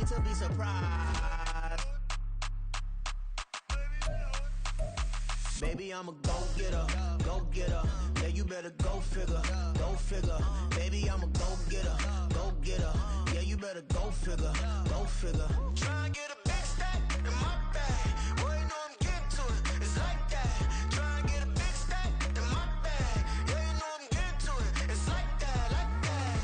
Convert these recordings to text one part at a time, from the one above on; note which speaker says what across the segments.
Speaker 1: need to be surprised. Baby, I'm a go-getter, go-getter. Yeah, you better go figure, go figure. Baby, I'm a go-getter, go-getter. Yeah, you better go figure, go figure. Try and get a big stack in my bag. Boy, you know I'm getting to it. It's like that. Try and get a big stack in my bag. Yeah, you know I'm getting to it. It's like that, like that.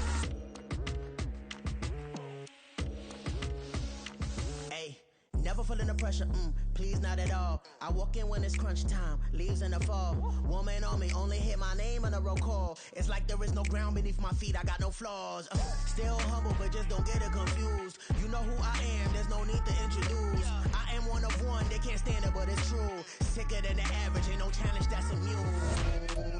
Speaker 1: Hey, never feeling the pressure, please not at all. I walk in when it's crunch time, leaves in the fall. Woman on me, only hit my name on a roll call. It's like there is no ground beneath my feet, I got no flaws. Still humble, but just don't get it confused. You know who I am, there's no need to introduce. I am one of one, they can't stand it, but it's true. Sicker than the average, ain't no challenge that's immune.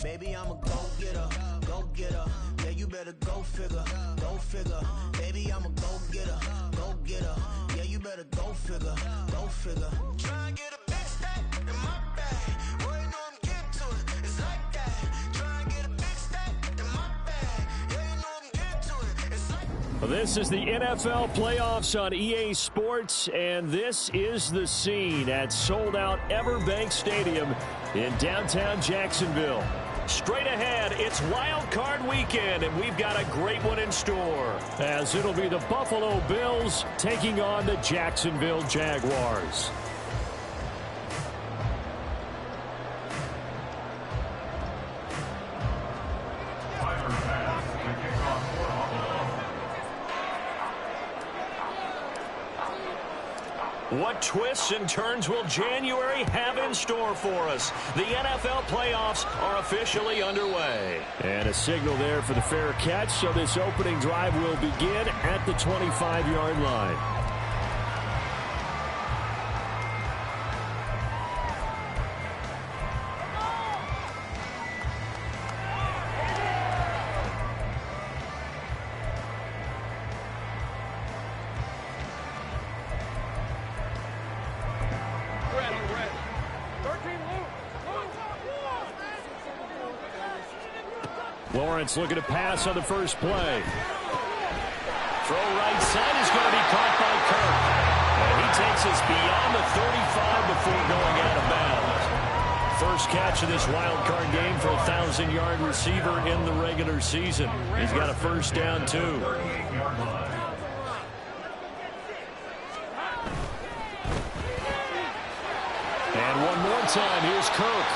Speaker 1: Baby, I'm a go-getter, go-getter. Yeah, you better go figure, go figure. Baby, I'm a go-getter, go-getter. Yeah, you better go figure, go figure. Try and get a big stack in my bag. Boy, you know I'm getting to it. It's like that. Try and get a big stack in my bag. Yeah, you know I'm getting to it. It's like
Speaker 2: Well, this is the NFL playoffs on EA Sports, and this is the scene at sold-out Everbank Stadium in downtown Jacksonville. Straight ahead, it's Wild Card Weekend, and we've got a great one in store, as it'll be the Buffalo Bills taking on the Jacksonville Jaguars. What twists and turns will January have in store for us? The NFL playoffs are officially underway. And a signal there for the fair catch, so this opening drive will begin at the 25-yard line. Lawrence looking to pass on the first play. Throw right side is going to be caught by Kirk. And he takes us beyond the 35 before going out of bounds. First catch of this wild card game for a 1,000-yard receiver in the regular season. He's got a first down, too. And one more time, here's Kirk.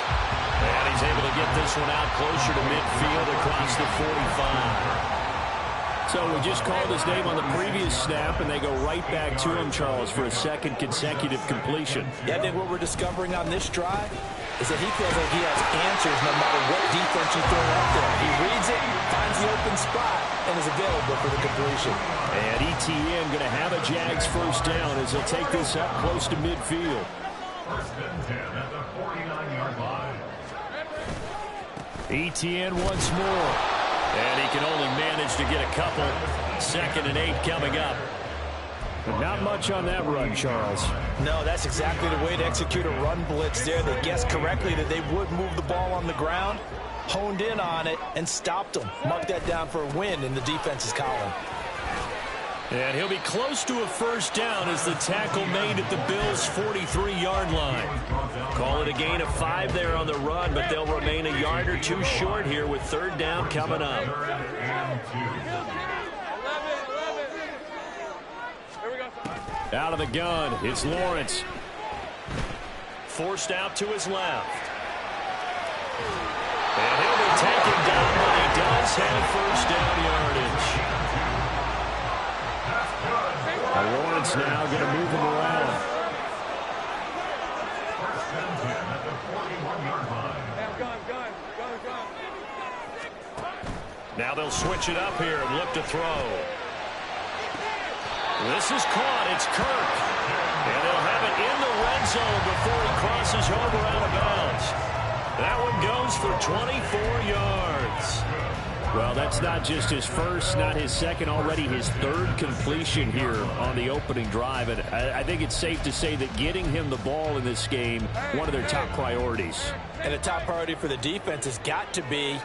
Speaker 2: And he's able to get this one out closer to midfield across the 45. So we just called his name on the previous snap, and they go right back to him, Charles, for a second consecutive completion.
Speaker 3: Yeah, I think what we're discovering on this drive is that he feels like he has answers no matter what defense you throw out there. He reads it, finds the open spot, and is available for the completion.
Speaker 2: And ETN going to have a Jags first down as they'll take this up close to midfield.
Speaker 4: First and 10 at the 49-yard line.
Speaker 2: ETN once more. And he can only manage to get a couple. 2nd and 8 coming up. But not much on that run, Charles.
Speaker 3: No, that's exactly the way to execute a run blitz there. They guessed correctly that they would move the ball on the ground, honed in on it, and stopped them. Mark that down for a win in the defense's column.
Speaker 2: And he'll be close to a first down as the tackle made at the Bills' 43-yard line. Call it a gain of 5 there on the run, but they'll remain a yard or two short here with 3rd down coming up. Out of the gun, it's Lawrence. Forced out to his left. And he'll be taken down, but he does have first down yardage. Lawrence now going to move him around. Now they'll switch it up here and look to throw. This is caught. It's Kirk. And they'll have it in the red zone before he crosses over out of bounds. That one goes for 24 yards. Well, that's not just his first, not his second, already his 3rd completion here on the opening drive. And I think it's safe to say that getting him the ball in this game, one of their top priorities.
Speaker 3: And a top priority for the defense has got to be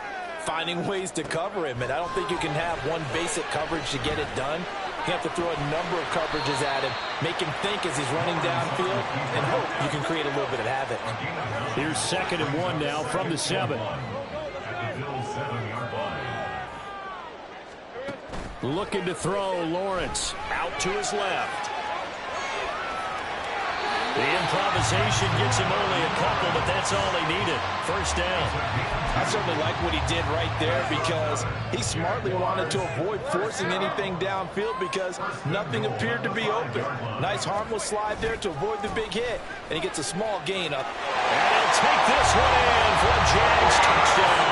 Speaker 3: finding ways to cover him. And I don't think you can have one basic coverage to get it done. You have to throw a number of coverages at him, make him think as he's running downfield, and hope you can create a little bit of havoc.
Speaker 2: Here's 2nd and 1 now from the 7. Looking to throw, Lawrence out to his left. The improvisation gets him only a couple, but that's all he needed. First down.
Speaker 3: I certainly like what he did right there because he smartly wanted to avoid forcing anything downfield because nothing appeared to be open. Nice harmless slide there to avoid the big hit, and he gets a small gain up.
Speaker 2: And he'll take this one in for a Jags touchdown.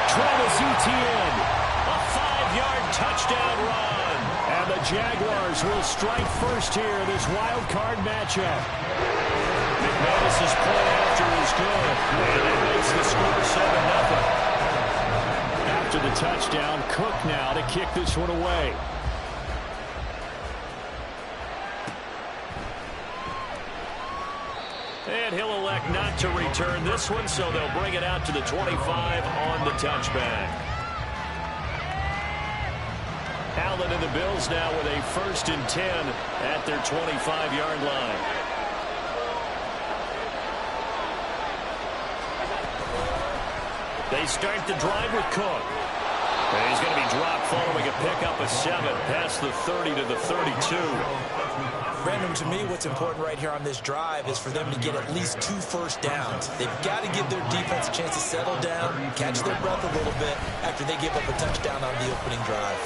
Speaker 2: Travis Etienne, a 5-yard touchdown run. And the Jaguars will strike first here in this wild card matchup. McManus's play after is good, and it makes the score 7-0. After the touchdown, Cook now to kick this one away. And he'll elect not to return this one, so they'll bring it out to the 25 on the touchback. Allen and the Bills now with a 1st and 10 at their 25-yard line. They start the drive with Cook. And he's going to be dropped following a pickup of 7 past the 30 to the 32.
Speaker 3: Brandon, to me, what's important right here on this drive is for them to get at least 2 first downs. They've got to give their defense a chance to settle down, catch their breath a little bit after they give up a touchdown on the opening drive.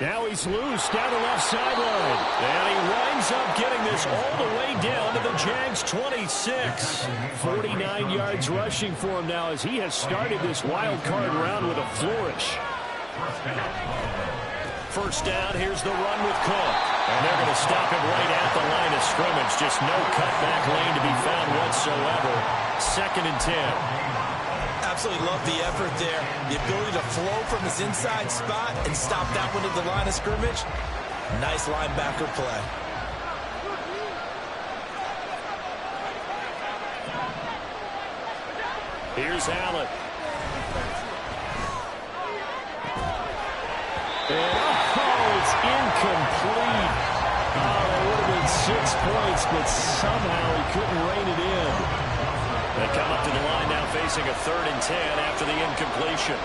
Speaker 2: Now he's loose down the left sideline. And he winds up getting this all the way down to the Jags 26. 49 yards rushing for him now as he has started this wild card round with a flourish. First down, here's the run with Cook. And they're going to stop him right at the line of scrimmage. Just no cutback lane to be found whatsoever. 2nd and 10.
Speaker 3: Absolutely love the effort there. The ability to flow from his inside spot and stop that one at the line of scrimmage. Nice linebacker play.
Speaker 2: Here's Allen. Oh, it's incomplete. Oh, that would have been 6 points, but somehow he couldn't rein it in. They come up to the line now facing a 3rd and 10 after the incompletion.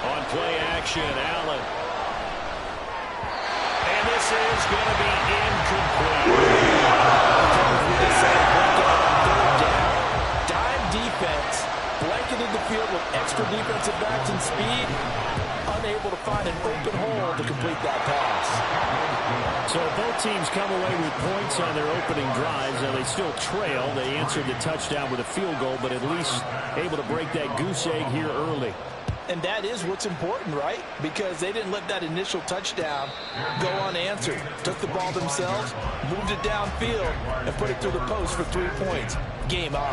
Speaker 2: On play action, Allen. And this is going to be incomplete.
Speaker 3: Dime defense, blanketed the field with extra defensive backs and speed, unable to find an open hole to complete that pass.
Speaker 2: So both teams come away with points on their opening drives. Now they still trail. They answered the touchdown with a field goal, but at least able to break that goose egg here early.
Speaker 3: And that is what's important, right? Because they didn't let that initial touchdown go unanswered. Took the ball themselves, moved it downfield, and put it through the post for 3 points. Game on.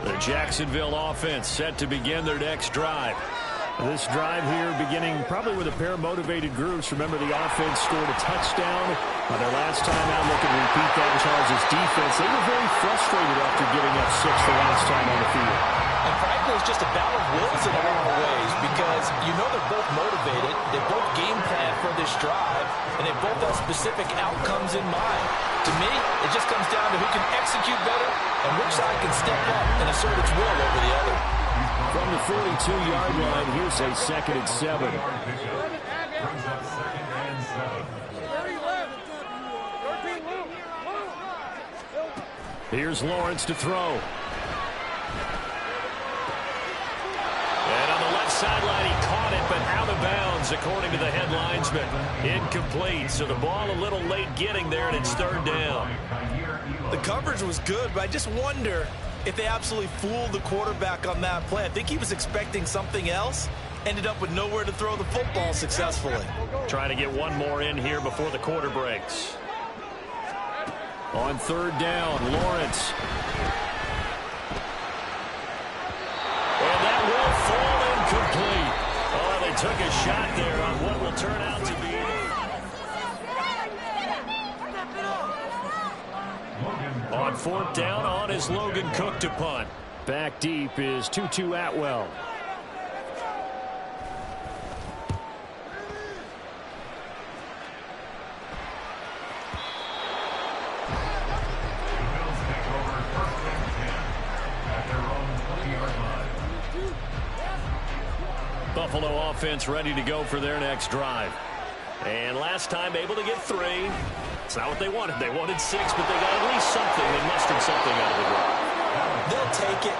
Speaker 2: The Jacksonville offense set to begin their next drive. This drive here beginning probably with a pair of motivated groups. Remember, the offense scored a touchdown their last time out. Looking to repeat that in Charles' defense. They were very frustrated after giving up 6 the last time on the field.
Speaker 3: And frankly, it's just a battle of wills in a lot of ways because you know they're both motivated. They both game plan for this drive, and they both have specific outcomes in mind. To me, it just comes down to who can execute better and which side can step up and assert its will over the other.
Speaker 2: From the 42-yard line, here's a 2nd and 7. Here's Lawrence to throw. And on the left sideline, he caught it, but out of bounds, according to the head linesman. Incomplete, so the ball a little late getting there, and it's 3rd down.
Speaker 3: The coverage was good, but I just wonder if they absolutely fooled the quarterback on that play. I think he was expecting something else. Ended up with nowhere to throw the football successfully.
Speaker 2: Trying to get one more in here before the quarter breaks. On 3rd down, Lawrence. And that will fall incomplete. Oh, they took a shot there on what will turn out to be. 4th down on his Logan Cook to punt. Back deep is Tutu Atwell. Buffalo offense ready to go for their next drive. And last time able to get 3. It's not what they wanted. They wanted 6, but they got at least something. They mustered something out of the drive.
Speaker 3: They'll take it.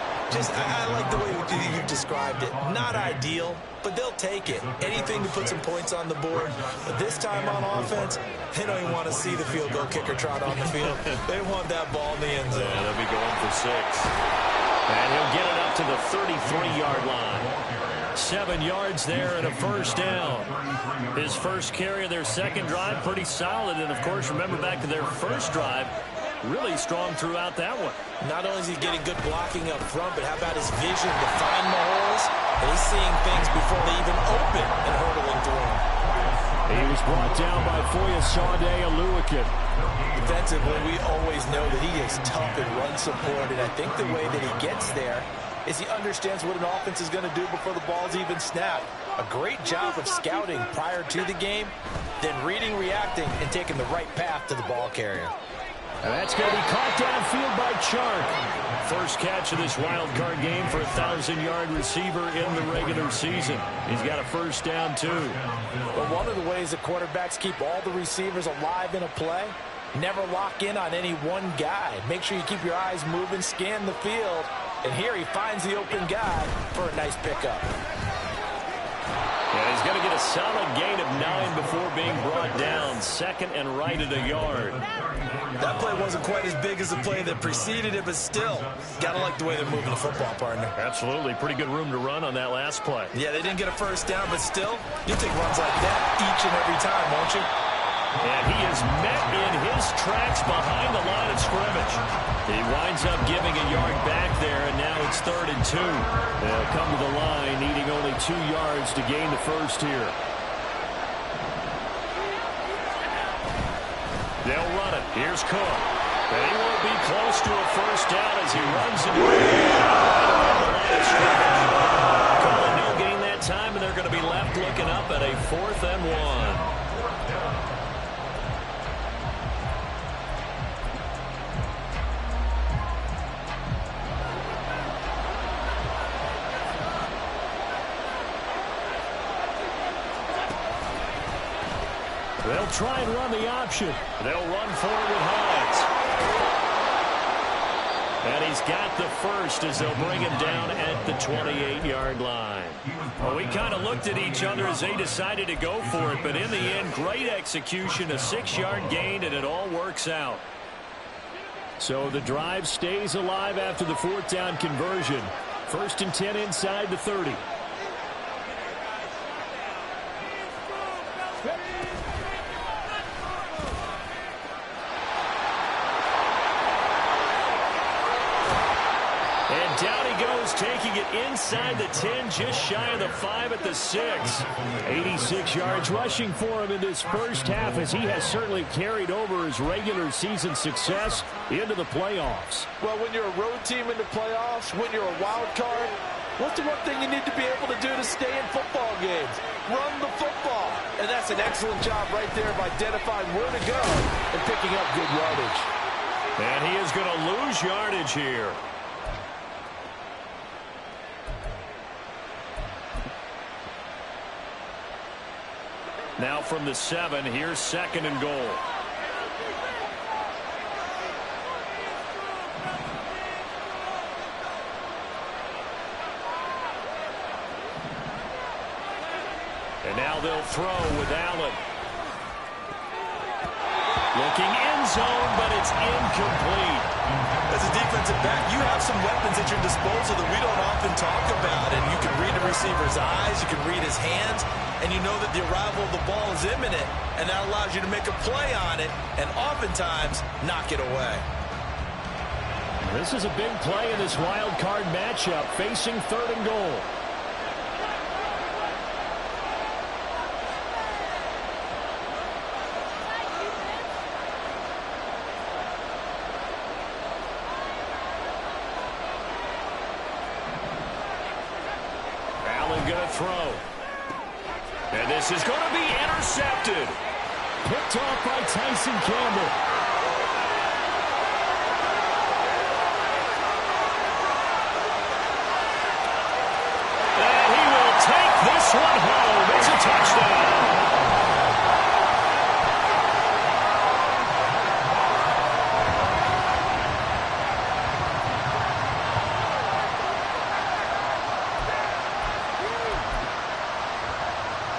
Speaker 3: I like the way you described it. Not ideal, but they'll take it. Anything to put some points on the board. But this time on offense, they don't even want to see the field goal kicker trot on the field. They want that ball in the end zone.
Speaker 2: Yeah, they'll be going for 6. And he'll get it up to the 33-yard line. 7 yards there and a first down. His first carry of their second drive, pretty solid. And, of course, remember back to their first drive, really strong throughout that one.
Speaker 3: Not only is he getting good blocking up front, but how about his vision to find the holes? And he's seeing things before they even open and hurdling through them.
Speaker 2: He was brought down by Foyesade Aluakin.
Speaker 3: Defensively, we always know that he is tough and run support, and I think the way that he gets there is he understands what an offense is going to do before the ball's even snapped. A great job of scouting prior to the game, then reading, reacting, and taking the right path to the ball carrier.
Speaker 2: And that's going to be caught downfield by Chark. First catch of this wild card game for a 1,000-yard receiver in the regular season. He's got a first down, too.
Speaker 3: Well, one of the ways that quarterbacks keep all the receivers alive in a play, never lock in on any one guy. Make sure you keep your eyes moving, scan the field. And here he finds the open guy for a nice pickup.
Speaker 2: Yeah, he's going to get a solid gain of 9 before being brought down. Second and right at a yard.
Speaker 3: That play wasn't quite as big as the play that preceded it, but still, got to like the way they're moving the football, partner.
Speaker 2: Absolutely. Pretty good room to run on that last play.
Speaker 3: Yeah, they didn't get a first down, but still, you'll take runs like that each and every time, won't you?
Speaker 2: And he is met in his tracks behind the line of scrimmage. He winds up giving a yard back there, and now it's 3rd and 2. They'll come to the line, needing only 2 yards to gain the first here. They'll run it. Here's Cook. And he won't be close to a first down as he runs into the line of scrimmage. Call it no gain that time, and they're going to be left looking up at a 4th and 1. They'll try and run the option. They'll run forward with Hines. And he's got the first as they'll bring him down at the 28-yard line. Well, we kind of looked at each other as they decided to go for it, but in the end, great execution, a 6-yard gain, and it all works out. So the drive stays alive after the 4th down conversion. 1st and 10 inside the 30. And down he goes, taking it inside the 10, just shy of the 5 at the 6. 86 yards rushing for him in this first half, as he has certainly carried over his regular season success into the playoffs.
Speaker 3: Well, when you're a road team in the playoffs, when you're a wild card, what's the one thing you need to be able to do to stay in football games? Run the football. And that's an excellent job right there of identifying where to go and picking up good yardage.
Speaker 2: And he is going to lose yardage here. Now from the 7, here's 2nd and goal. And now they'll throw with Allen. Looking end zone, but it's incomplete.
Speaker 3: As a defensive back, you have some weapons at your disposal that we don't often talk about. And you can read a receiver's eyes, you can read his hands, and you know that the arrival of the ball is imminent, and that allows you to make a play on it and oftentimes knock it away.
Speaker 2: This is a big play in this wild card matchup, facing 3rd and goal. going to throw. And this is going to be intercepted. Picked off by Tyson Campbell. And he will take this one home. It's a touchdown.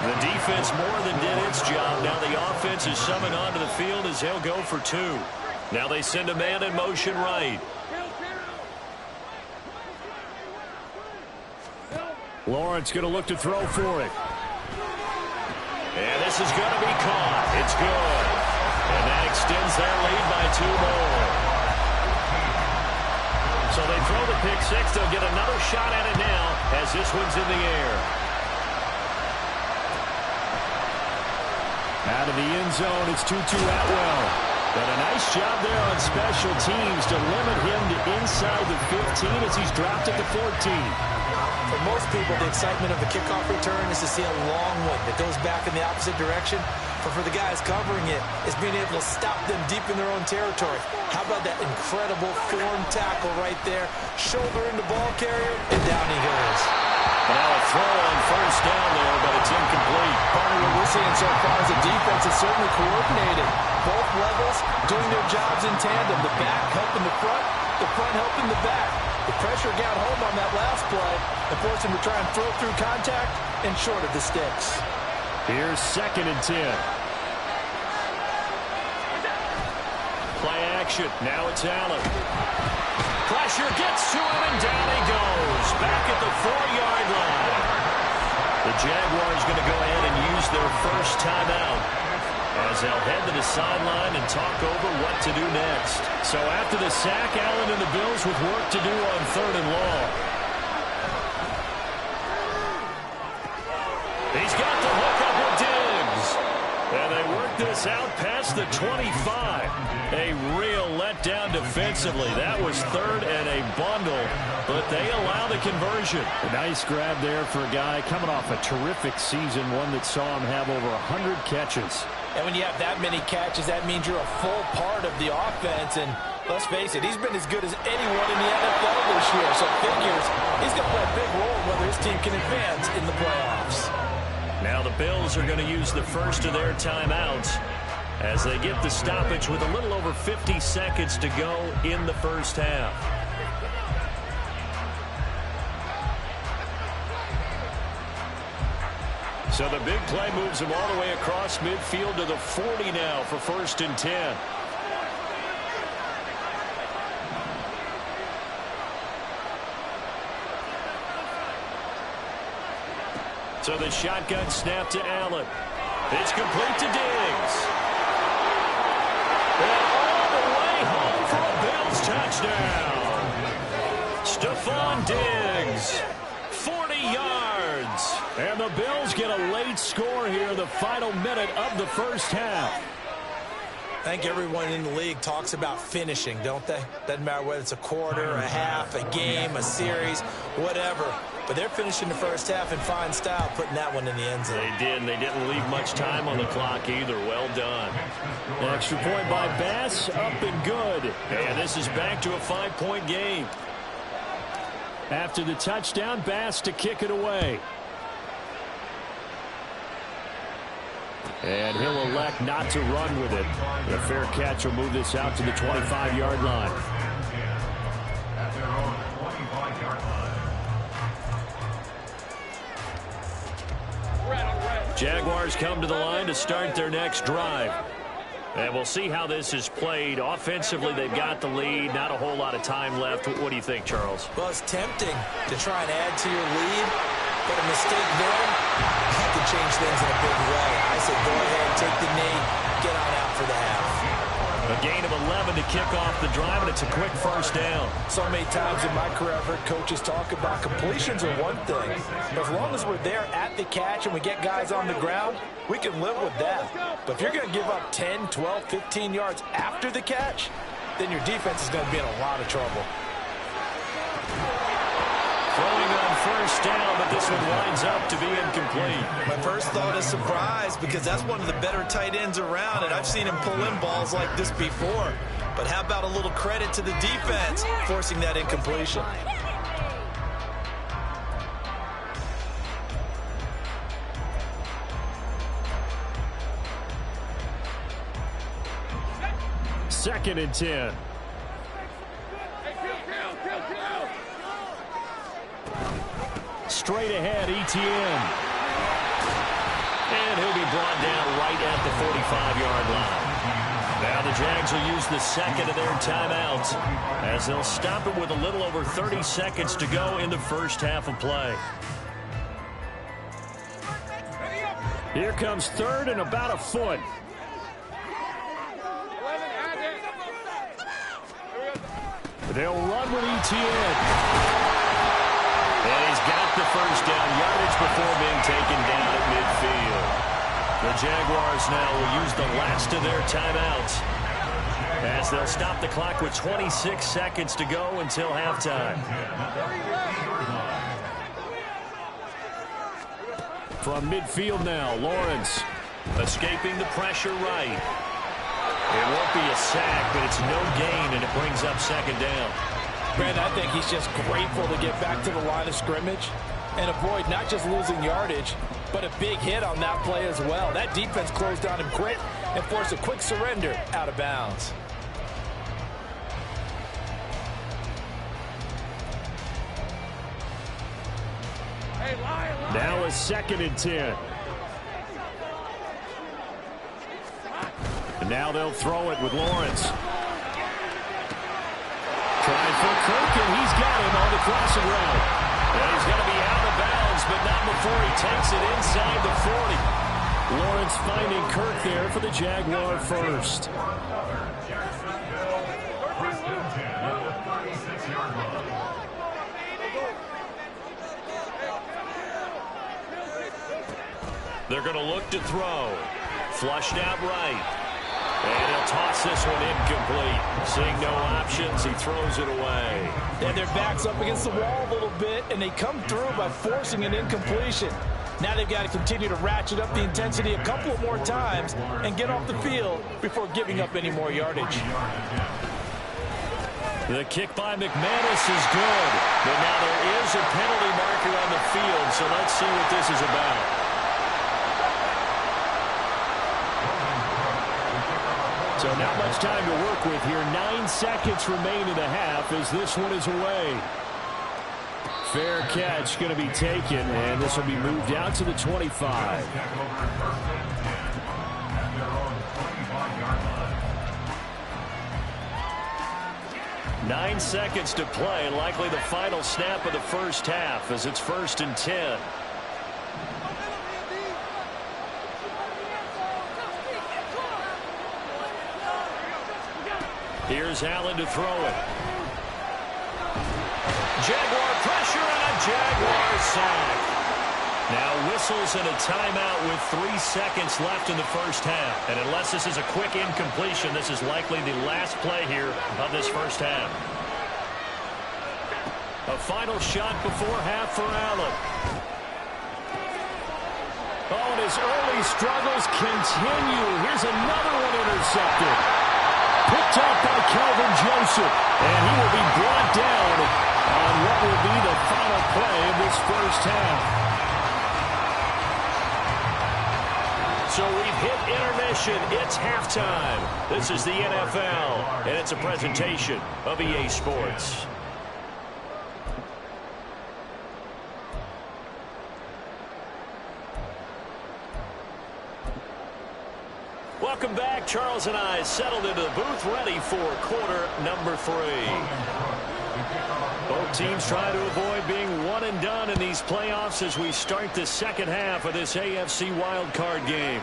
Speaker 2: The defense more than did its job. Now the offense is summoned onto the field as he'll go for two. Now they send a man in motion right. Lawrence going to look to throw for it. And this is going to be caught. It's good. And that extends their lead by 2 more. So they throw the pick six. They'll get another shot at it now as this one's in the air. Out of the end zone, it's Tutu Atwell. But a nice job there on special teams to limit him to inside the 15 as he's dropped at the 14.
Speaker 3: For most people, the excitement of the kickoff return is to see a long one that goes back in the opposite direction. But for the guys covering it, it's being able to stop them deep in their own territory. How about that incredible form tackle right there? Shoulder in the ball carrier, and down he goes.
Speaker 2: Now a throw on first down there, but it's incomplete.
Speaker 3: Barney, what we're seeing so far is the defense is certainly coordinated. Both levels doing their jobs in tandem. The back helping the front helping the back. The pressure got home on that last play and forced him to try and throw through contact and short of the sticks.
Speaker 2: Here's 2nd and 10. Play action. Now it's Allen. Pressure gets to him, and down he goes. Back at the 4-yard line. The Jaguars going to go ahead and use their first timeout as they'll head to the sideline and talk over what to do next. So after the sack, Allen and the Bills with work to do on 3rd and long. He's got the hook up with Diggs. And they work this out past the 25. A real letdown defensively. That was 3rd and a bundle, but they allow the conversion. A nice grab there for a guy coming off a terrific season, one that saw him have over 100 catches.
Speaker 3: And when you have that many catches, that means you're a full part of the offense. And let's face it, he's been as good as anyone in the NFL this year. So figures he's going to play a big role whether his team can advance in the playoffs.
Speaker 2: Now the Bills are going to use the first of their timeouts as they get the stoppage with a little over 50 seconds to go in the first half. So the big play moves them all the way across midfield to the 40 now for 1st and 10. So the shotgun snap to Allen. It's complete to Diggs. And all the way home for a Bills touchdown. Stephon Diggs. 40 yards. And the Bills get a late score here, the final minute of the first half.
Speaker 3: I think everyone in the league talks about finishing, don't they? Doesn't matter whether it's a quarter, a half, a game, a series, whatever. But they're finishing the first half in fine style, putting that one in the end zone.
Speaker 2: They did, and they didn't leave much time on the clock either. Well done. An extra point by Bass, up and good. And this is back to a 5-point game. After the touchdown, Bass to kick it away. And he'll elect not to run with it. The fair catch will move this out to the 25-yard line. Jaguars come to the line to start their next drive. And we'll see how this is played. Offensively, they've got the lead. Not a whole lot of time left. What do you think, Charles?
Speaker 3: Well, it's tempting to try and add to your lead, but a mistake there could change things in a big way. I said go ahead, take the knee, get on out for the half.
Speaker 2: A gain of 11 to kick off the drive, and it's a quick first down.
Speaker 3: So many times in my career, I've heard coaches talk about completions are one thing. But as long as we're there at the catch and we get guys on the ground, we can live with that. But if you're going to give up 10, 12, 15 yards after the catch, then your defense is going to be in a lot of trouble.
Speaker 2: Throwing on first down, but this one winds up to be incomplete.
Speaker 3: My first thought is surprise, because that's one of the better tight ends around, and I've seen him pull in balls like this before. But how about a little credit to the defense forcing that incompletion?
Speaker 2: Second and 10. Straight ahead, Etienne. And he'll be brought down right at the 45-yard line. Now the Jags will use the second of their timeouts as they'll stop it with a little over 30 seconds to go in the first half of play. Here comes third and about a foot. They'll run with Etienne. And he's got the first down yardage before being taken down at midfield. The Jaguars now will use the last of their timeouts as they'll stop the clock with 26 seconds to go until halftime. From midfield now, Lawrence escaping the pressure right. It won't be a sack, but it's no gain, and it brings up second down.
Speaker 3: Brandon, I think he's just grateful to get back to the line of scrimmage and avoid not just losing yardage, but a big hit on that play as well. That defense closed down him quick and forced a quick surrender out of bounds.
Speaker 2: Now a second and 10. And now they'll throw it with Lawrence. Trying for Kirk, and he's got him on the crossing route. And he's going to be out of bounds, but not before he takes it inside the 40. Lawrence finding Kirk there for the Jaguar first. They're going to look to throw. Flushed out right. And he'll toss this one incomplete. Seeing no options, he throws it away.
Speaker 3: And their back's up against the wall a little bit, and they come through by forcing an incompletion. Now they've got to continue to ratchet up the intensity a couple of more times and get off the field before giving up any more yardage.
Speaker 2: The kick by McManus is good. But now there is a penalty marker on the field, so let's see what this is about. So not much time to work with here. 9 seconds remain in the half as this one is away. Fair catch going to be taken, and this will be moved out to the 25. 9 seconds to play, likely the final snap of the first half as it's 1st and 10. Here's Allen to throw it. Jaguar pressure and a Jaguar sack. Now whistles and a timeout with 3 seconds left in the first half. And unless this is a quick incompletion, this is likely the last play here of this first half. A final shot before half for Allen. Oh, and his early struggles continue. Here's another one intercepted. Picked up by Calvin Joseph. And he will be brought down on what will be the final play of this first half. So we've hit intermission. It's halftime. This is the NFL, and it's a presentation of EA Sports. Welcome back. Charles and I settled into the booth, ready for quarter number 3. Both teams try to avoid being one and done in these playoffs as we start the second half of this AFC wildcard game.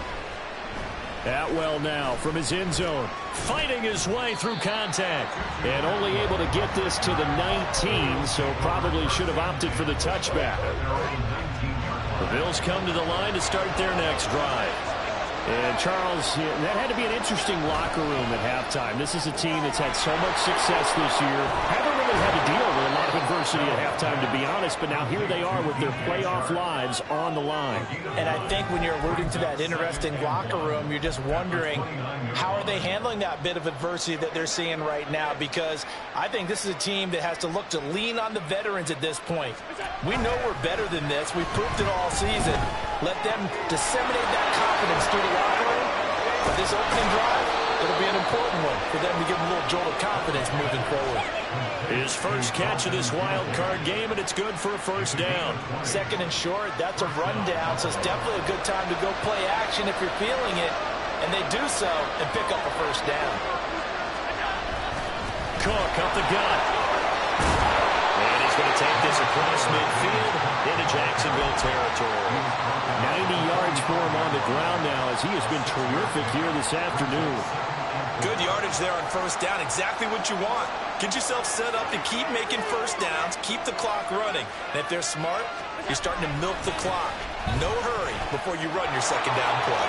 Speaker 2: Atwell now from his end zone, fighting his way through contact, and only able to get this to the 19, so probably should have opted for the touchback. The Bills come to the line to start their next drive. And, Charles, that had to be an interesting locker room at halftime. This is a team that's had so much success this year. Haven't really had to deal with a lot of adversity at halftime, to be honest, but now here they are with their playoff lives on the line.
Speaker 3: And I think when you're alluding to that interesting locker room, you're just wondering how are they handling that bit of adversity that they're seeing right now, because I think this is a team that has to look to lean on the veterans at this point. We know we're better than this. We've proved it all season. Let them disseminate that confidence through the locker room. But this opening drive, it'll be an important one for them to give them a little jolt of confidence moving forward.
Speaker 2: His first catch of this wild card game, and it's good for a first down.
Speaker 3: Second and short, that's a rundown, so it's definitely a good time to go play action if you're feeling it. And they do so and pick up a first down.
Speaker 2: Cook up the gut. And he's going to take this across midfield into Jacksonville territory. 90 yards for him on the ground now as he has been terrific here this afternoon.
Speaker 5: Good yardage there on first down. Exactly what you want. Get yourself set up to keep making first downs, keep the clock running. And if they're smart, you're starting to milk the clock. No hurry before you run your second down play.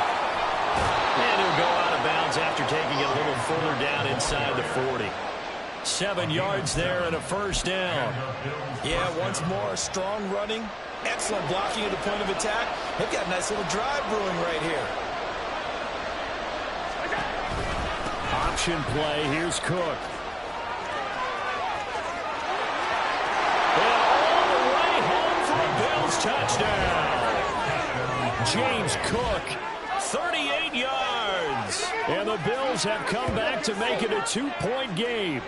Speaker 2: And he'll go out of bounds after taking it a little further down inside the 40. 7 yards there and a first down.
Speaker 5: Yeah, once more, strong running, excellent blocking at the point of attack. They've got a nice little drive brewing right here.
Speaker 2: Option play. Here's Cook. And all the way home for a Bills touchdown. James Cook, 38 yards. And the Bills have come back to make it a 2-point game.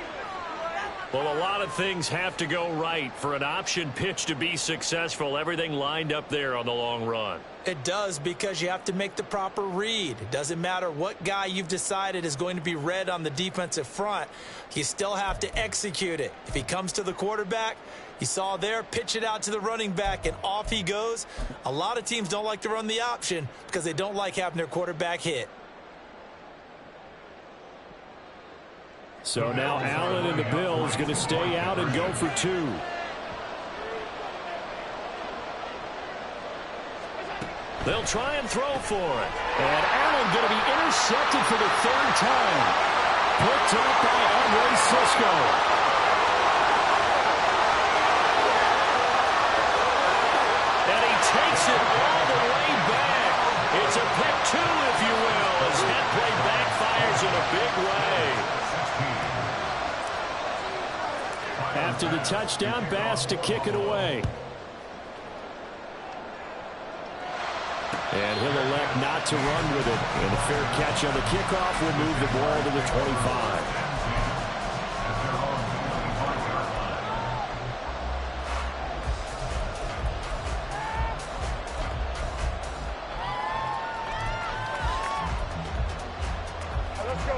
Speaker 2: Well, a lot of things have to go right for an option pitch to be successful. Everything lined up there on the long run.
Speaker 3: It does, because you have to make the proper read. It doesn't matter what guy you've decided is going to be read on the defensive front. You still have to execute it. If he comes to the quarterback, you saw there, pitch it out to the running back, and off he goes. A lot of teams don't like to run the option because they don't like having their quarterback hit.
Speaker 2: So now Allen and the Bills going to stay out and go for 2. They'll try and throw for it. And Allen going to be intercepted for the 3rd time. Picked up by Andre Sisco. And he takes it all the way back. It's a pick 2, if you will, as that play backfires in a big way. After the touchdown, Bass to kick it away. And he'll elect not to run with it. And a fair catch on the kickoff will move the ball to the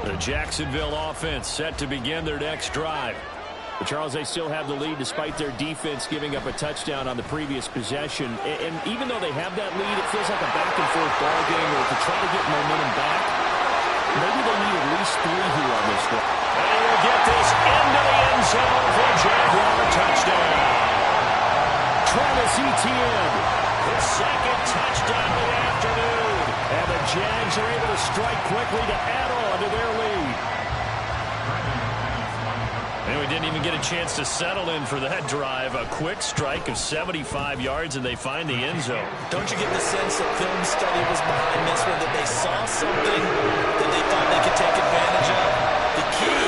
Speaker 2: 25. The Jacksonville offense set to begin their next drive. But Charles, they still have the lead despite their defense giving up a touchdown on the previous possession. And even though they have that lead, it feels like a back-and-forth ball game, or to try to get momentum back, maybe they need at least 3 here on this one. And we'll get this into the end zone for a Jaguar touchdown. Travis Etienne, his 2nd touchdown of the afternoon. And the Jags are able to strike quickly to add on to their lead. And we didn't even get a chance to settle in for that drive. A quick strike of 75 yards, and they find the end zone.
Speaker 3: Don't you get the sense that film study was behind this one, that they saw something that they thought they could take advantage of? The key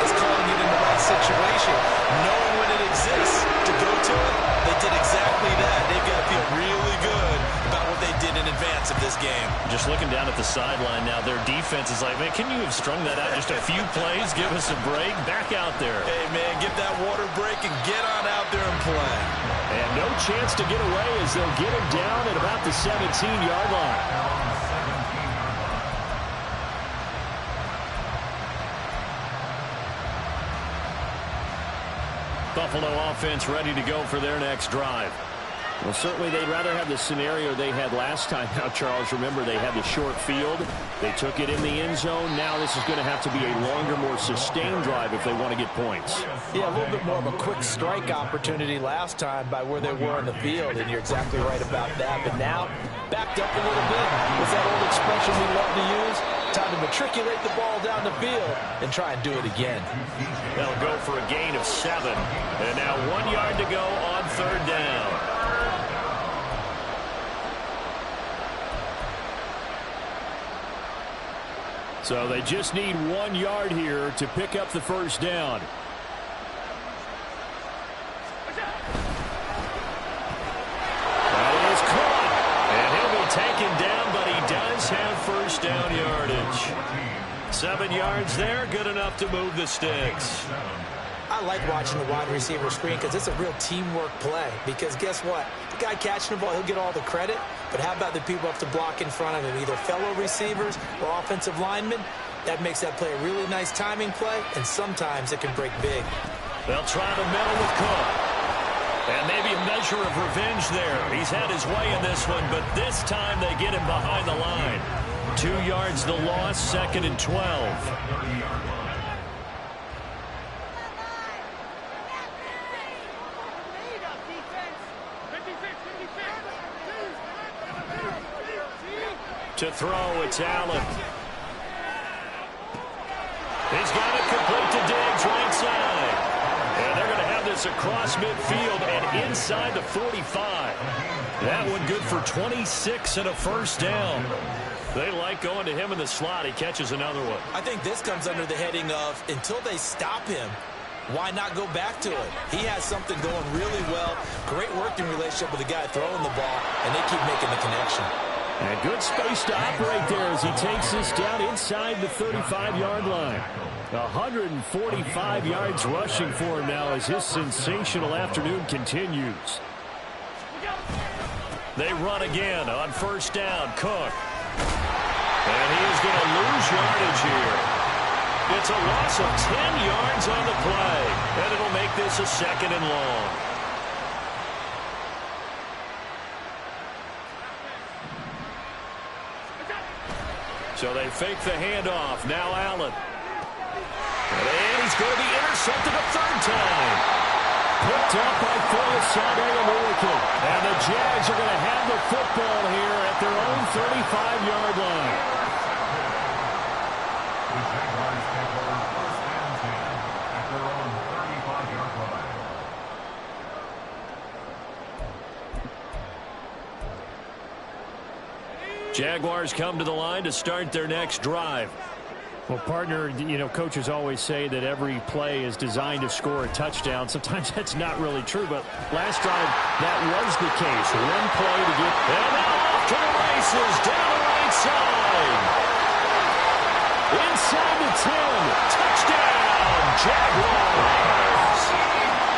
Speaker 3: is calling it in the right situation, knowing when it exists to go to it. They did exactly that. They've got to feel really good about what they did in advance of this game.
Speaker 2: Just looking down at the sideline now, their defense is like, man, can you have strung that out just a few plays? Give us a break. Back out there.
Speaker 5: Hey, man, give that water break and get on out there and play.
Speaker 2: And no chance to get away as they'll get him down at about the 17-yard line. Buffalo offense ready to go for their next drive. Well, certainly they'd rather have the scenario they had last time. Now, Charles, remember, they had the short field. They took it in the end zone. Now this is going to have to be a longer, more sustained drive if they want to get points.
Speaker 3: Yeah, a little bit more of a quick strike opportunity last time by where they were in the field, and you're exactly right about that. But now, backed up a little bit with that old expression we love to use. Time to matriculate the ball down the field and try and do it again.
Speaker 2: They'll go for a gain of 7. And now 1 yard to go on 3rd down. So they just need 1 yard here to pick up the first down. That is caught. And he'll be taken down, but he does have first down yardage. 7 yards there, good enough to move the sticks.
Speaker 3: I like watching the wide receiver screen because it's a real teamwork play. Because guess what? The guy catching the ball, he'll get all the credit. But how about the people up to block in front of him, either fellow receivers or offensive linemen? That makes that play a really nice timing play, and sometimes it can break big.
Speaker 2: They'll try the middle with Cook. And maybe a measure of revenge there. He's had his way in this one, but this time they get him behind the line. 2 yards the loss, 2nd and 12. To throw, it's Allen. He's got it complete to Diggs, right side. And they're going to have this across midfield and inside the 45. That one good for 26 and a first down. They like going to him in the slot. He catches another one.
Speaker 3: I think this comes under the heading of until they stop him, why not go back to it? He has something going really well. Great working relationship with the guy throwing the ball, and they keep making the connection.
Speaker 2: And good space to operate there as he takes this down inside the 35-yard line. 145 yards rushing for him now as his sensational afternoon continues. They run again on first down. Cook. And he is going to lose yardage here. It's a loss of 10 yards on the play. And it'll make this a 2nd and long. So they fake the handoff. Now Allen. And he's going to be intercepted a 3rd time. Picked up by Philip. And the Jags are going to have the football here at their own 35-yard line.
Speaker 4: The Jaguars take over 1st and 10 at their own 35-yard line.
Speaker 2: Jaguars come to the line to start their next drive. Well, partner, you know, coaches always say that every play is designed to score a touchdown. Sometimes that's not really true, but last drive, that was the case. One play to get... And now off to the races, down the right side. Inside the 10. Touchdown, Jaguars.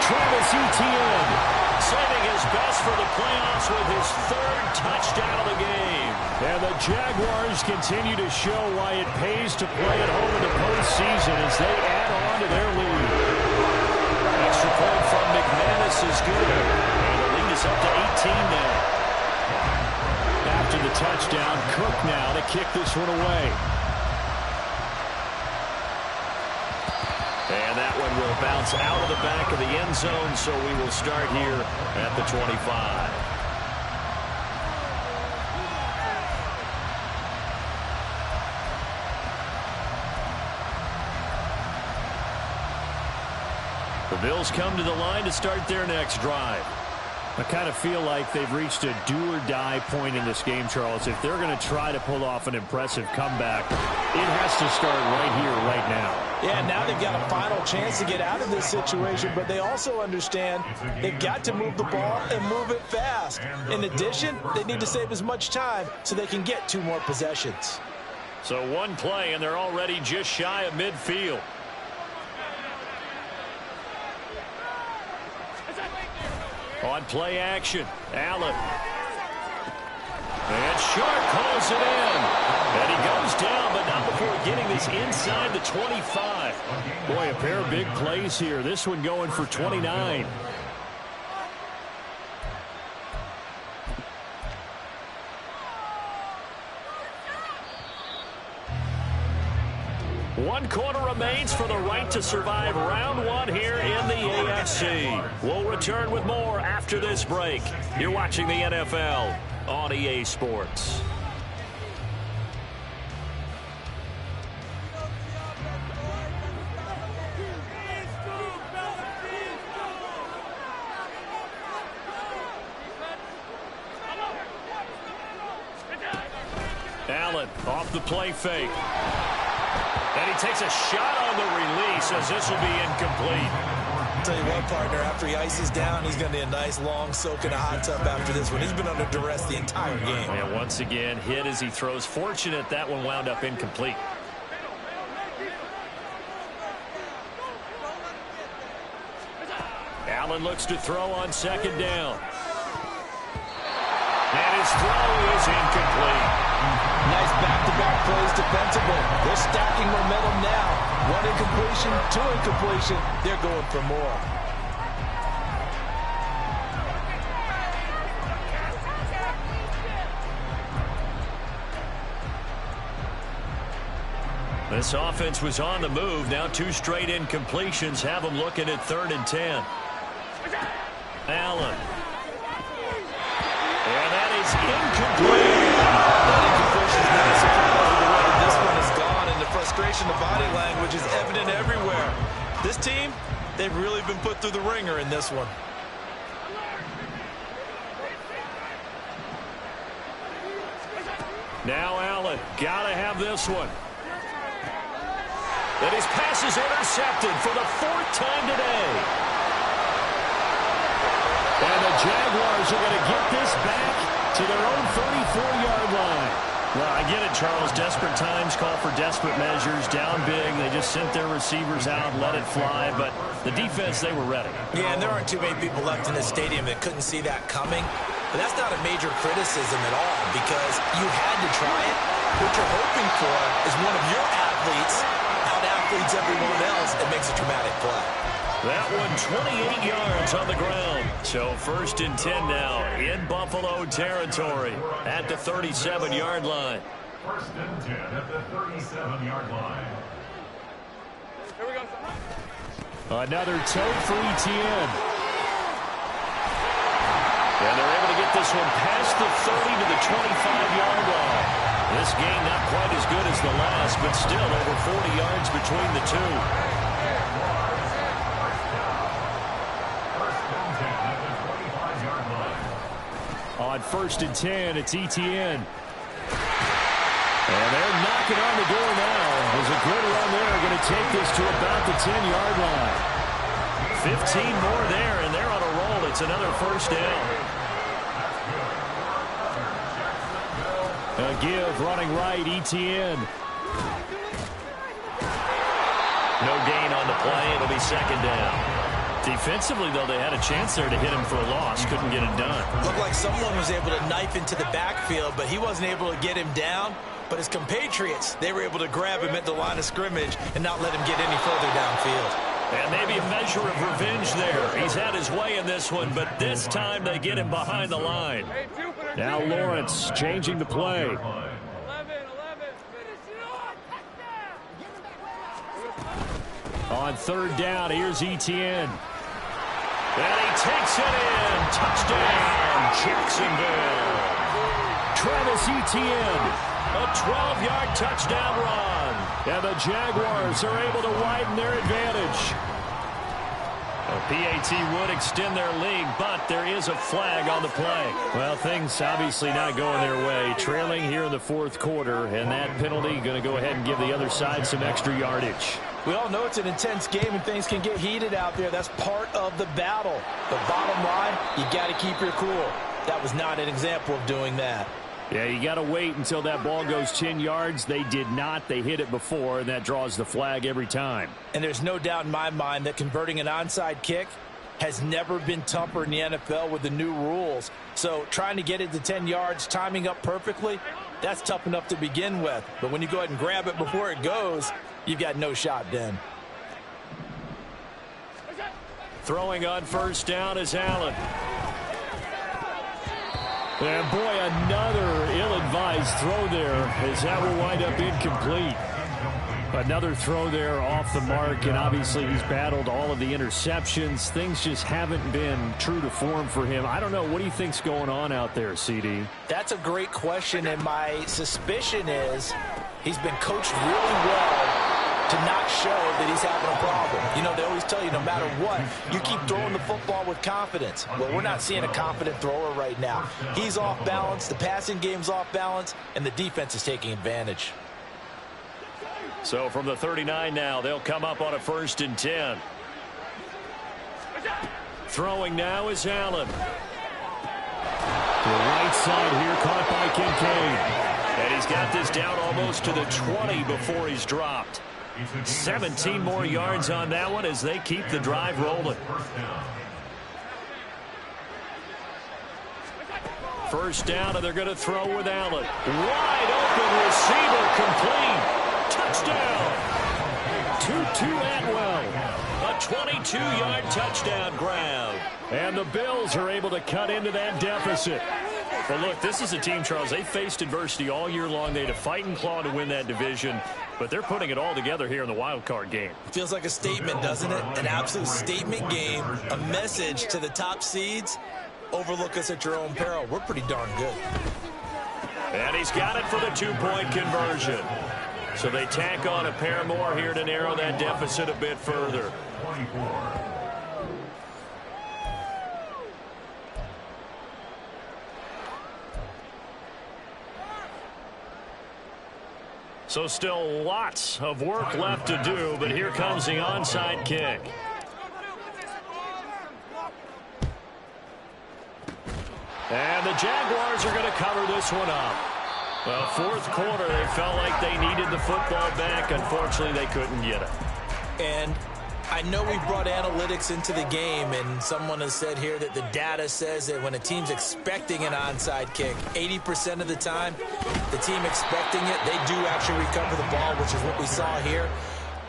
Speaker 2: Travis Etienne saving his best for the playoffs with his 3rd touchdown of the game. And the Jaguars continue to show why it pays to play at home in the postseason as they add on to their lead. Extra point from McManus is good. And the lead is up to 18 now. After the touchdown, Cook now to kick this one away. And that one will bounce out of the back of the end zone, so we will start here at the 25. The Bills come to the line to start their next drive. I kind of feel like they've reached a do-or-die point in this game, Charles. If they're going to try to pull off an impressive comeback, it has to start right here, right now.
Speaker 3: Yeah, now they've got a final chance to get out of this situation, but they also understand they've got to move the ball and move it fast. In addition, they need to save as much time so they can get 2 more possessions.
Speaker 2: So one play, and they're already just shy of midfield. On play action, Allen. And Sharp calls it in. And he goes down, but not before getting this inside the 25. Boy, a pair of big plays here. This one going for 29. 1 quarter remains for the right to survive round 1 here in the AFC. We'll return with more after this break. You're watching the NFL on EA Sports. Allen off the play fake. And he takes a shot on the release as this will be incomplete.
Speaker 5: I'll tell you what, partner, after he ices down, he's going to need a nice long soak in a hot tub after this one. He's been under duress the entire game.
Speaker 2: And once again, hit as he throws. Fortunate that one wound up incomplete. Allen looks to throw on 2nd down. And his throw is incomplete.
Speaker 3: Nice back-to-back plays defensively. They're stacking momentum now. 1 incompletion, 2 incompletion. They're going for more.
Speaker 2: This offense was on the move. Now 2 straight incompletions have them looking at 3rd and 10. Allen. And that is incomplete.
Speaker 5: That incompletion is not a surprise with the way this one is gone, and the frustration, the body language is evident everywhere. This team, they've really been put through the ringer in this one.
Speaker 2: Now Allen, gotta have this one. And his pass is intercepted for the 4th time today. And the Jaguars are going to get this back to their own 34-yard line. Well, I get it, Charles. Desperate times call for desperate measures. Down big. They just sent their receivers out, let it fly. But the defense, they were ready.
Speaker 5: Yeah, and there aren't too many people left in this stadium that couldn't see that coming. But that's not a major criticism at all because you had to try it. What you're hoping for is one of your athletes out-athletes everyone else and makes a dramatic play.
Speaker 2: That one 28 yards on the ground. So 1st and 10 now in Buffalo territory at the 37-yard line.
Speaker 4: 1st and 10 at the 37-yard line.
Speaker 2: Another tote for ETN. And they're able to get this one past the 30 to the 25-yard line. This game not quite as good as the last, but still over 40 yards between the two. On 1st and 10, it's ETN. And they're knocking on the door now. There's a good run there. Going to take this to about the 10-yard line. 15 more there, and they're on a roll. It's another 1st down. A give running right, ETN. No gain on the play. It'll be 2nd down. Defensively, though, they had a chance there to hit him for a loss. Couldn't get it done.
Speaker 5: Looked like someone was able to knife into the backfield, but he wasn't able to get him down. But his compatriots, they were able to grab him at the line of scrimmage and not let him get any further downfield.
Speaker 2: And maybe a measure of revenge there. He's had his way in this one, but this time they get him behind the line. Now Lawrence changing the play. On 3rd down, here's ETN. And he takes it in. Touchdown, Jacksonville. Travis Etienne, a 12-yard touchdown run. And the Jaguars are able to widen their advantage. A PAT would extend their lead, but there is a flag on the play. Well, things obviously not going their way. Trailing here in the 4th quarter, and that penalty going to go ahead and give the other side some extra yardage.
Speaker 3: We all know it's an intense game and things can get heated out there. That's part of the battle. The bottom line, you got to keep your cool. That was not an example of doing that.
Speaker 2: Yeah, you got to wait until that ball goes 10 yards. They did not. They hit it before, and that draws the flag every time.
Speaker 3: And there's no doubt in my mind that converting an onside kick has never been tougher in the NFL with the new rules. So trying to get it to 10 yards, timing up perfectly, that's tough enough to begin with. But when you go ahead and grab it before it goes, you've got no shot then.
Speaker 2: Throwing on 1st down is Allen. And boy, another ill-advised throw there as that will wind up incomplete. Another throw there off the mark, and obviously he's battled all of the interceptions. Things just haven't been true to form for him. I don't know. What do you think's going on out there, CD?
Speaker 3: That's a great question, and my suspicion is he's been coached really well to not show that he's having a problem. You know, they always tell you no matter what, you keep throwing the football with confidence. Well, we're not seeing a confident thrower right now. He's off balance, the passing game's off balance, and the defense is taking advantage.
Speaker 2: So from the 39 now, they'll come up on a 1st and 10. Throwing now is Allen. To the right side here, caught by Kincaid. And he's got this down almost to the 20 before he's dropped. 17 more yards on that one as they keep the drive rolling. First down, and they're going to throw with Allen. Wide open receiver, complete. Touchdown. Tutu Atwell. A 22-yard touchdown grab. And the Bills are able to cut into that deficit. Well, look, this is a team, Charles, they faced adversity all year long. They had to fight and claw to win that division, but they're putting it all together here in the wild card game.
Speaker 5: Feels like a statement, doesn't it? An absolute statement game, a message to the top seeds. Overlook us at your own peril. We're pretty darn good.
Speaker 2: And he's got it for the 2-point conversion. So they tack on a pair more here to narrow that deficit a bit further.
Speaker 4: 24.
Speaker 2: So still lots of work left to do, but here comes the onside kick. And the Jaguars are going to cover this one up. Well, 4th quarter, they felt like they needed the football back. Unfortunately, they couldn't get it.
Speaker 5: And I know we brought analytics into the game, and someone has said here that the data says that when a team's expecting an onside kick, 80% of the time, the team expecting it, they do actually recover the ball, which is what we saw here.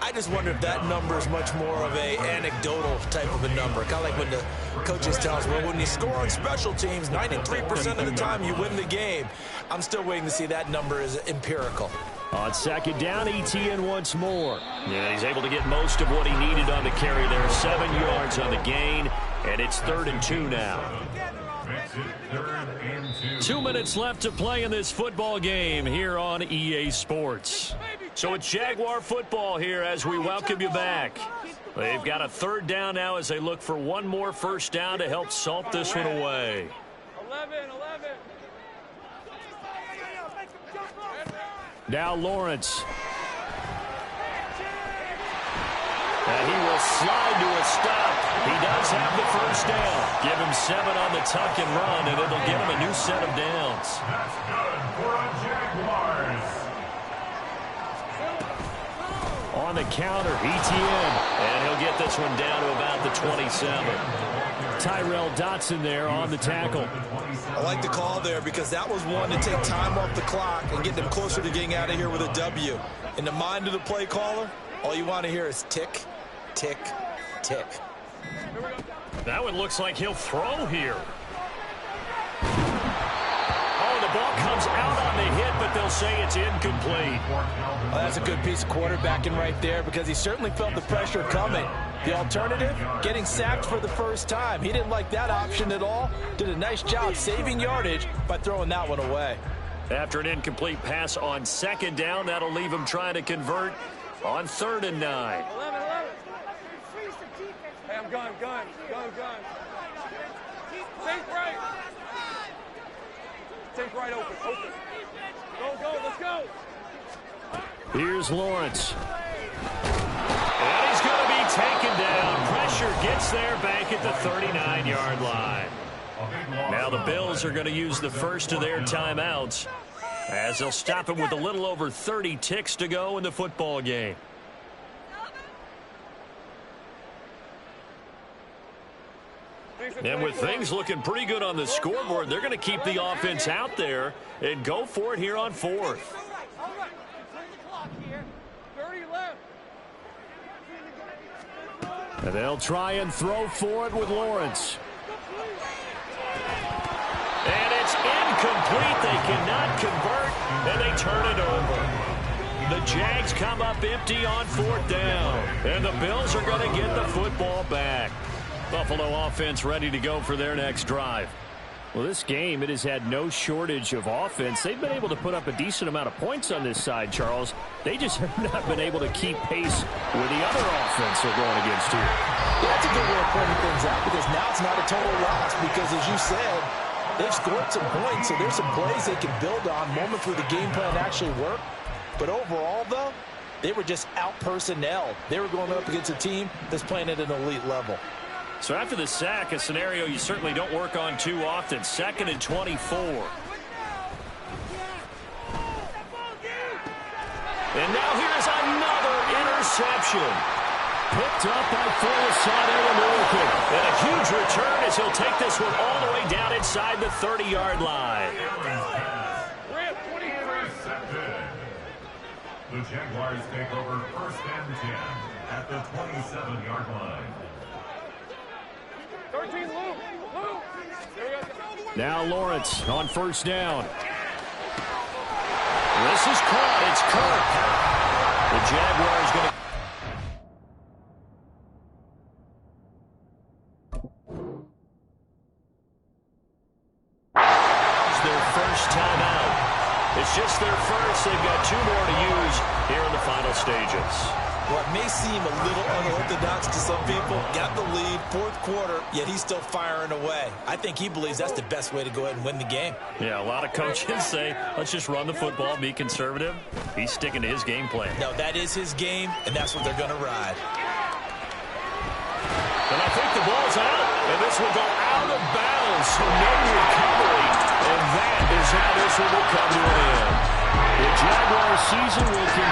Speaker 5: I just wonder if that number is much more of a anecdotal type of a number. Kind of like when the coaches tell us, well, when you score on special teams, 93% of the time you win the game. I'm still waiting to see that number is empirical.
Speaker 2: On 2nd down, ETN once more. Yeah, he's able to get most of what he needed on the carry there. 7 yards on the gain, and it's 3rd and 2 now. 2 minutes left to play in this football game here on EA Sports. So it's Jaguar football here as we welcome you back. They've got a 3rd down now as they look for one more first down to help salt this one away.
Speaker 6: 11.
Speaker 2: Now Lawrence. And he will slide to a stop. He does have the first down. Give him 7 on the tuck and run, and it'll give him a new set of downs.
Speaker 4: That's good for the Jaguars.
Speaker 2: On the counter, ETN. And he'll get this one down to about the 27. Tyrell Dotson there on the tackle.
Speaker 5: I like the call there because that was one to take time off the clock and get them closer to getting out of here with a W. In the mind of the play caller, all you want to hear is tick, tick, tick.
Speaker 2: That one looks like he'll throw here. Oh, the ball comes out on the hit, but they'll say it's incomplete.
Speaker 3: Well, that's a good piece of quarterbacking right there because he certainly felt the pressure coming. The alternative, getting sacked for the first time. He didn't like that option at all. Did a nice job saving yardage by throwing that one away.
Speaker 2: After an incomplete pass on 2nd down, that'll leave him trying to convert on 3rd and 9.
Speaker 6: 11. Hey, I'm gun. Take right open. Go, let's go.
Speaker 2: Here's Lawrence. And he's going to be taken down. Pressure gets there back at the 39-yard line. Now the Bills are going to use the first of their timeouts as they'll stop him with a little over 30 ticks to go in the football game. And with things looking pretty good on the scoreboard, they're going to keep the offense out there and go for it here on 4th. And they'll try and throw for it with Lawrence. And it's incomplete. They cannot convert, and they turn it over. The Jags come up empty on 4th down. And the Bills are going to get the football back. Buffalo offense ready to go for their next drive. Well, this game, it has had no shortage of offense. They've been able to put up a decent amount of points on this side, Charles. They just have not been able to keep pace with the other offense they're going against here.
Speaker 3: Yeah, that's a good way of pointing things out because now it's not a total loss because, as you said, they've scored some points, so there's some plays they can build on moments where the game plan actually worked. But overall, though, they were just out personnel. They were going up against a team that's playing at an elite level.
Speaker 2: So after the sack, a scenario you certainly don't work on too often. 2nd and 24. And now here's another interception. Picked up by Fulasade. And a huge return as he'll take this one all the way down inside the 30-yard line.
Speaker 4: The Jaguars take over 1st and 10 at the 27-yard line.
Speaker 6: 13, Luke.
Speaker 2: Now Lawrence on 1st down. This is caught. It's Kirk. The Jaguars going to... It's their first timeout. It's just their first. They've got 2 more to use here in the final stages.
Speaker 5: What may seem a little unorthodox to some people, got the lead, 4th quarter, yet he's still firing away. I think he believes that's the best way to go ahead and win the game.
Speaker 2: Yeah, a lot of coaches say, let's just run the football, be conservative. He's sticking to his game plan.
Speaker 5: No, that is his game, and that's what they're going to ride.
Speaker 2: And I think the ball's out, and this will go out of bounds, so no recovery, and that is how this one will come to an end. The Jaguars season will continue.